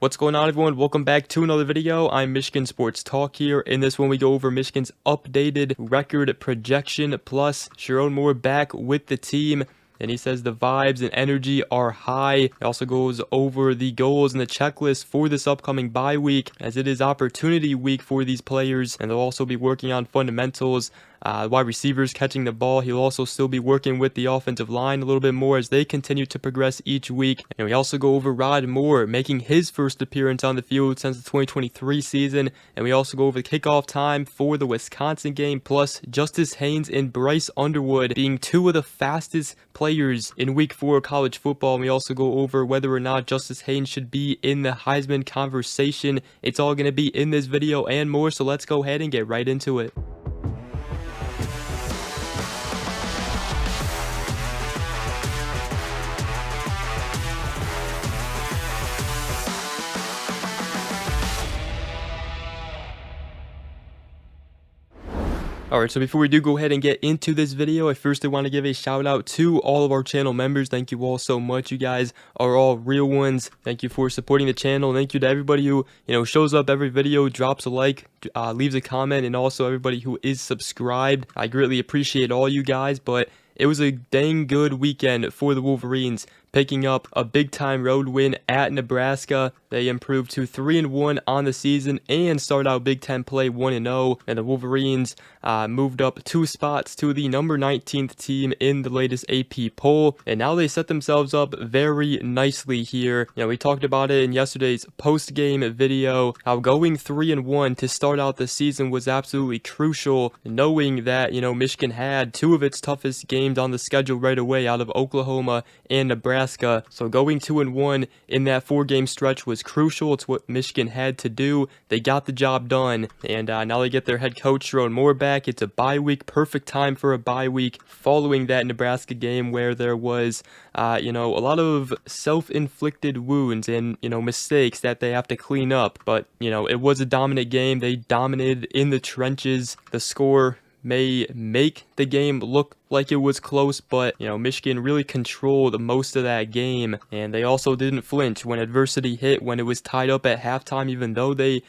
What's going on, everyone? Welcome back to another video. I'm Michigan Sports Talk here. In this one, we go over Michigan's updated record projection, plus Sherrone Moore back with the team. And he says the vibes and energy are high. He also goes over the goals and the checklist for this upcoming bye week, as it is opportunity week for these players. And they'll also be working on fundamentals, wide receivers catching the ball. He'll also still be working with the offensive line a little bit more as they continue to progress each week. And we also go over Rod Moore making his first appearance on the field since the 2023 season. And we also go over the kickoff time for the Wisconsin game, plus Justice Haynes and Bryce Underwood being two of the fastest players in week 4 of college football. And we also go over whether or not Justice Haynes should be in the Heisman conversation. It's all going to be in this video and more, so let's go ahead and get right into it. Alright, so before we do go ahead and get into this video, I first want to give a shout out to all of our channel members. Thank you all so much. You guys are all real ones. Thank you for supporting the channel. Thank you to everybody who, shows up every video, drops a like, leaves a comment, and also everybody who is subscribed. I greatly appreciate all you guys, but it was a dang good weekend for the Wolverines, picking up a big-time road win at Nebraska. They improved to 3-1 on the season and started out Big Ten play 1-0. And the Wolverines moved up 2 spots to the number 19th team in the latest AP poll. And now they set themselves up very nicely here. We talked about it in yesterday's post-game video, how going 3-1 to start out the season was absolutely crucial, knowing that, Michigan had 2 of its toughest games on the schedule right away out of Oklahoma and Nebraska. So going 2-1 in that 4-game stretch was crucial. It's what Michigan had to do. They got the job done, and now they get their head coach Sherrone Moore back. It's a bye week, perfect time for a bye week following that Nebraska game where there was a lot of self-inflicted wounds and mistakes that they have to clean up. But it was a dominant game. They dominated in the trenches. The score may make the game look like it was close, but Michigan really controlled most of that game, and they also didn't flinch when adversity hit. When it was tied up at halftime, even though they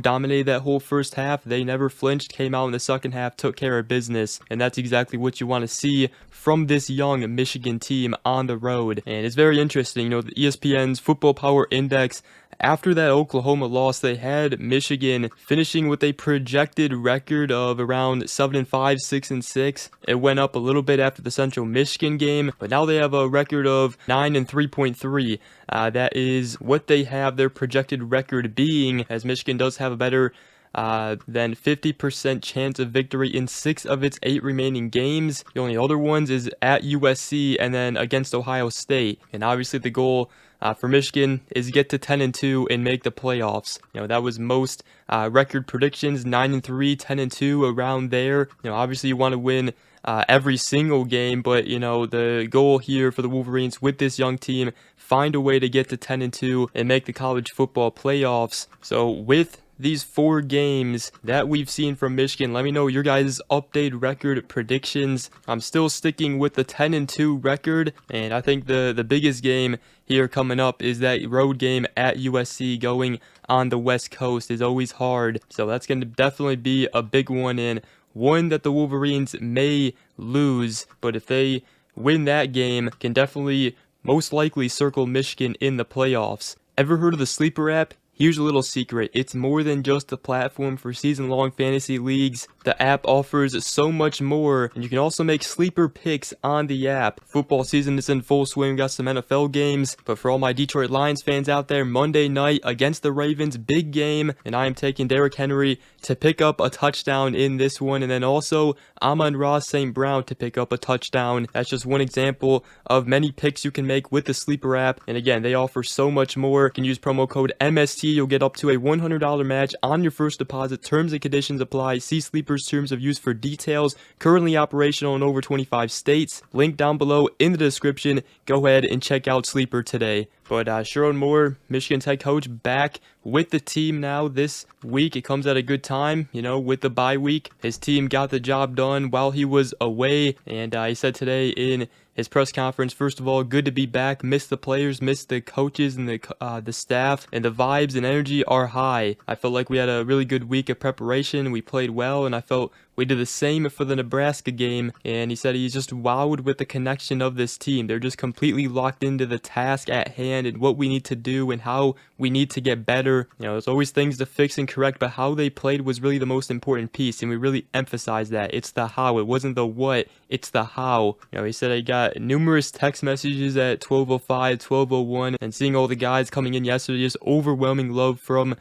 dominated that whole first half, they never flinched, came out in the second half, took care of business. And that's exactly what you want to see from this young Michigan team on the road. And it's very interesting, the ESPN's Football Power Index, after that Oklahoma loss, they had Michigan finishing with a projected record of around 7-5, 6-6. It went up a little bit after the Central Michigan game, but now they have a record of 9-3.3. That is what they have their projected record being, as Michigan does have a better than 50% chance of victory in 6 of its 8 remaining games. The only other ones is at USC and then against Ohio State. And obviously the goal for Michigan is get to 10-2 and make the playoffs. That was most record predictions, 9-3, 10-2, around there. Obviously you want to win every single game, but the goal here for the Wolverines with this young team, find a way to get to 10-2 and make the college football playoffs. So with these 4 games that we've seen from Michigan, let me know your guys' updated record predictions. I'm still sticking with the 10-2 record, and I think the biggest game here coming up is that road game at USC. Going on the West Coast is always hard, so that's going to definitely be a big one, and one that the Wolverines may lose, but if they win that game, can definitely most likely circle Michigan in the playoffs. Ever heard of the Sleeper app? Here's a little secret. It's more than just a platform for season-long fantasy leagues. The app offers so much more, and you can also make sleeper picks on the app. Football season is in full swing. We got some NFL games, but for all my Detroit Lions fans out there, Monday night against the Ravens, big game, and I am taking Derrick Henry to pick up a touchdown in this one, and then also Amon-Ra St. Brown to pick up a touchdown. That's just one example of many picks you can make with the Sleeper app, and again, they offer so much more. You can use promo code MST. You'll get up to a $100 match on your first deposit. Terms and conditions apply. See Sleeper's terms of use for details. Currently operational in over 25 states. Link down below in the description. Go ahead and check out Sleeper today. But Sherrone Moore, Michigan's head coach, back with the team now this week. It comes at a good time, with the bye week. His team got the job done while he was away, and he said today in his press conference. First of all, good to be back. Missed the players, missed the coaches and the staff, and the vibes and energy are high. I felt like we had a really good week of preparation. We played well, and I felt we did the same for the Nebraska game, and he said he's just wowed with the connection of this team. They're just completely locked into the task at hand and what we need to do and how we need to get better. You know, there's always things to fix and correct, but how they played was really the most important piece, and we really emphasized that. It's the how. It wasn't the what, it's the how. You know, he said I got numerous text messages at 12:05, 12:01, and seeing all the guys coming in yesterday, just overwhelming love from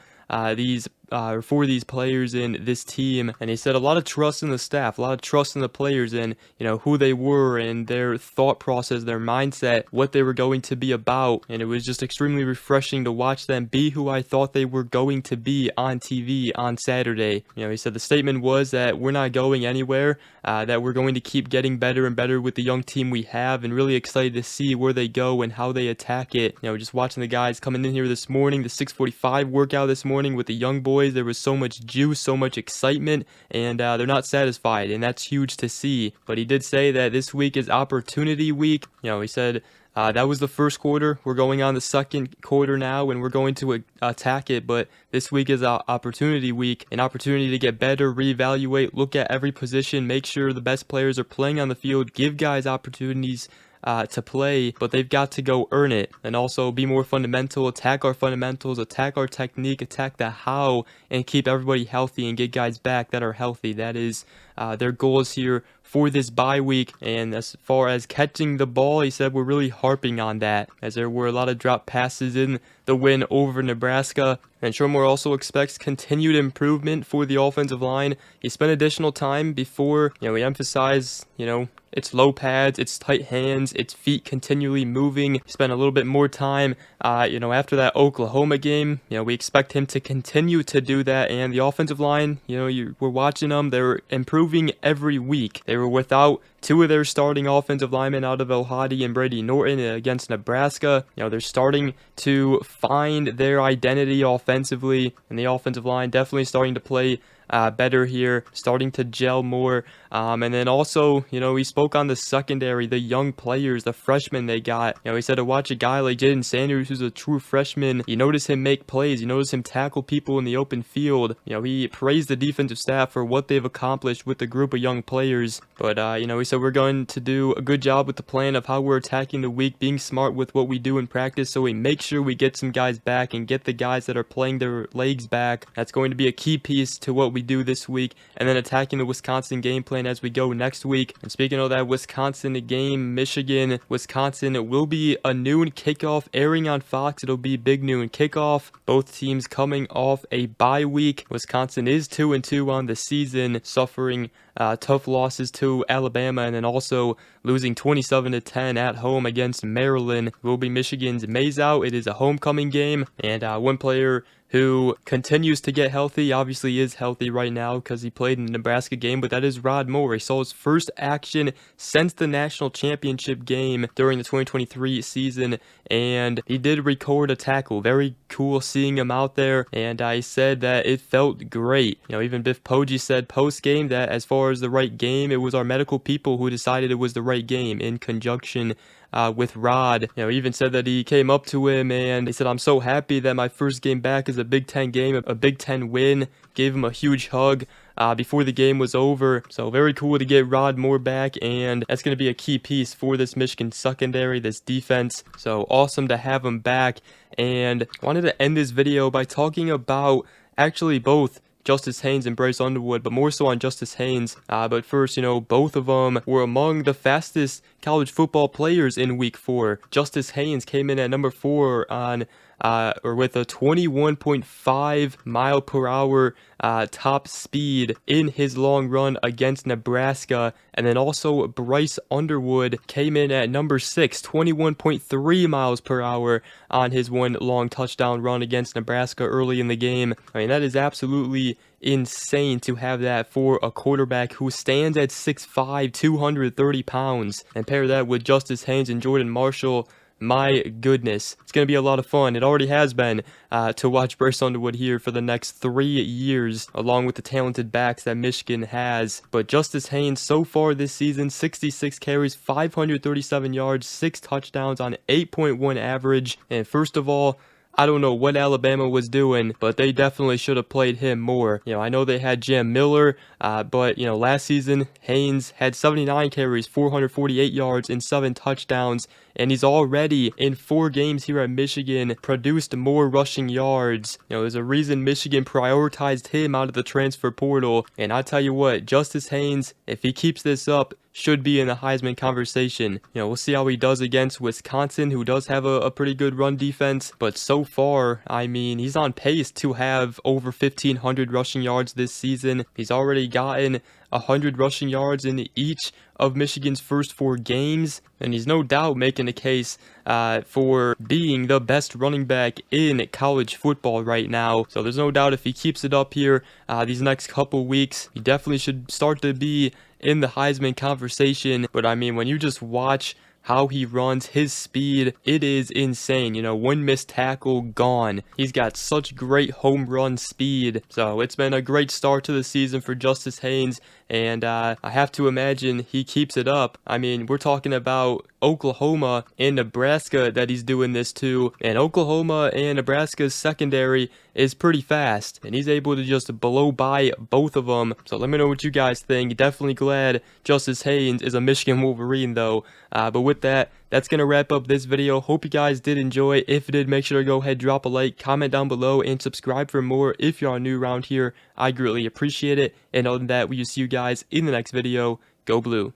for these players in this team. And he said a lot of trust in the staff, a lot of trust in the players, and you know who they were and their thought process, their mindset, what they were going to be about. And it was just extremely refreshing to watch them be who I thought they were going to be on TV on Saturday. You know, he said the statement was that we're not going anywhere, that we're going to keep getting better and better with the young team we have, and really excited to see where they go and how they attack it. You know, just watching the guys coming in here this morning, the 6:45 workout this morning with the young boys, there was so much juice, so much excitement, and they're not satisfied, and that's huge to see. But he did say that this week is opportunity week. You know, he said that was the first quarter. We're going on the second quarter now, and we're going to attack it. But this week is opportunity week, an opportunity to get better, reevaluate, look at every position, make sure the best players are playing on the field, give guys opportunities to play, but they've got to go earn it, and also be more fundamental, attack our fundamentals, attack our technique, attack the how, and keep everybody healthy and get guys back that are healthy. That is their goals here for this bye week. And as far as catching the ball, he said we're really harping on that, as there were a lot of drop passes in the win over Nebraska. And Sherrone Moore also expects continued improvement for the offensive line. He spent additional time before, he emphasized, it's low pads, it's tight hands, it's feet continually moving. He spent a little bit more time, after that Oklahoma game. We expect him to continue to do that. And the offensive line, we're watching them. They're improving every week. They were without two of their starting offensive linemen out of El-Hadi and Brady Norton against Nebraska. They're starting to find their identity offensively, and the offensive line definitely starting to play better here, starting to gel more. And then also, he spoke on the secondary, the young players, the freshmen they got. He said to watch a guy like Jaden Sanders, who's a true freshman, you notice him make plays, you notice him tackle people in the open field. He praised the defensive staff for what they've accomplished with the group of young players. But, he said we're going to do a good job with the plan of how we're attacking the week, being smart with what we do in practice, so we make sure we get some guys back and get the guys that are playing their legs back. That's going to be a key piece to what we do this week, and then attacking the Wisconsin game plan as we go next week. And speaking of that Wisconsin game, Michigan, Wisconsin, it will be a noon kickoff airing on Fox. It'll be big noon kickoff. Both teams coming off a bye week. Wisconsin is 2-2 on the season, suffering tough losses to Alabama, and then also losing 27-10 at home against Maryland. It will be Michigan's Mays out. It is a homecoming game, and one player who continues to get healthy, obviously is healthy right now because he played in the Nebraska game, but that is Rod Moore. He saw his first action since the national championship game during the 2023 season, and he did record a tackle. Very cool seeing him out there, and I said that it felt great. Even Biff Poggi said post-game that as far as the right game, it was our medical people who decided it was the right game in conjunction with Rod. He even said that he came up to him and he said, "I'm so happy that my first game back is a Big Ten game, a Big Ten win." Gave him a huge hug before the game was over. So very cool to get Rod Moore back, and that's going to be a key piece for this Michigan secondary, this defense. So awesome to have him back. And I wanted to end this video by talking about actually both Justice Haynes and Bryce Underwood, but more so on Justice Haynes. But first, both of them were among the fastest college football players in week 4. Justice Haynes came in at number 4 on with a 21.5 mile per hour top speed in his long run against Nebraska. And then also Bryce Underwood came in at number 6, 21.3 miles per hour on his one long touchdown run against Nebraska early in the game. I mean, that is absolutely insane to have that for a quarterback who stands at 6'5", 230 pounds. And pair that with Justice Haynes and Jordan Marshall. my goodness, it's going to be a lot of fun. It already has been to watch Bryce Underwood here for the next 3 years, along with the talented backs that Michigan has. But Justice Haynes, so far this season, 66 carries, 537 yards, 6 touchdowns on 8.1 average. And first of all, I don't know what Alabama was doing, but they definitely should have played him more. I know they had Jam Miller, but, last season, Haynes had 79 carries, 448 yards, and 7 touchdowns. And he's already, in 4 games here at Michigan, produced more rushing yards. There's a reason Michigan prioritized him out of the transfer portal. And I tell you what, Justice Haynes, if he keeps this up, should be in the Heisman conversation. We'll see how he does against Wisconsin, who does have a pretty good run defense. But so far, I mean, he's on pace to have over 1,500 rushing yards this season. He's already gotten 100 rushing yards in each of Michigan's first 4 games, and he's no doubt making a case for being the best running back in college football right now. So there's no doubt if he keeps it up here these next couple weeks, he definitely should start to be in the Heisman conversation. But I mean, when you just watch how he runs, his speed, it is insane. 1 missed tackle, gone. He's got such great home run speed. So it's been a great start to the season for Justice Haynes, and I have to imagine he keeps it up. I mean, we're talking about Oklahoma and Nebraska that he's doing this to, and Oklahoma and Nebraska's secondary is pretty fast, and he's able to just blow by both of them. So let me know what you guys think. Definitely glad Justice Haynes is a Michigan Wolverine though. But with that, that's going to wrap up this video. Hope you guys did enjoy. If you did, make sure to go ahead, drop a like, comment down below, and subscribe for more if you are new around here. I greatly appreciate it. And other than that, we will see you guys in the next video. Go Blue.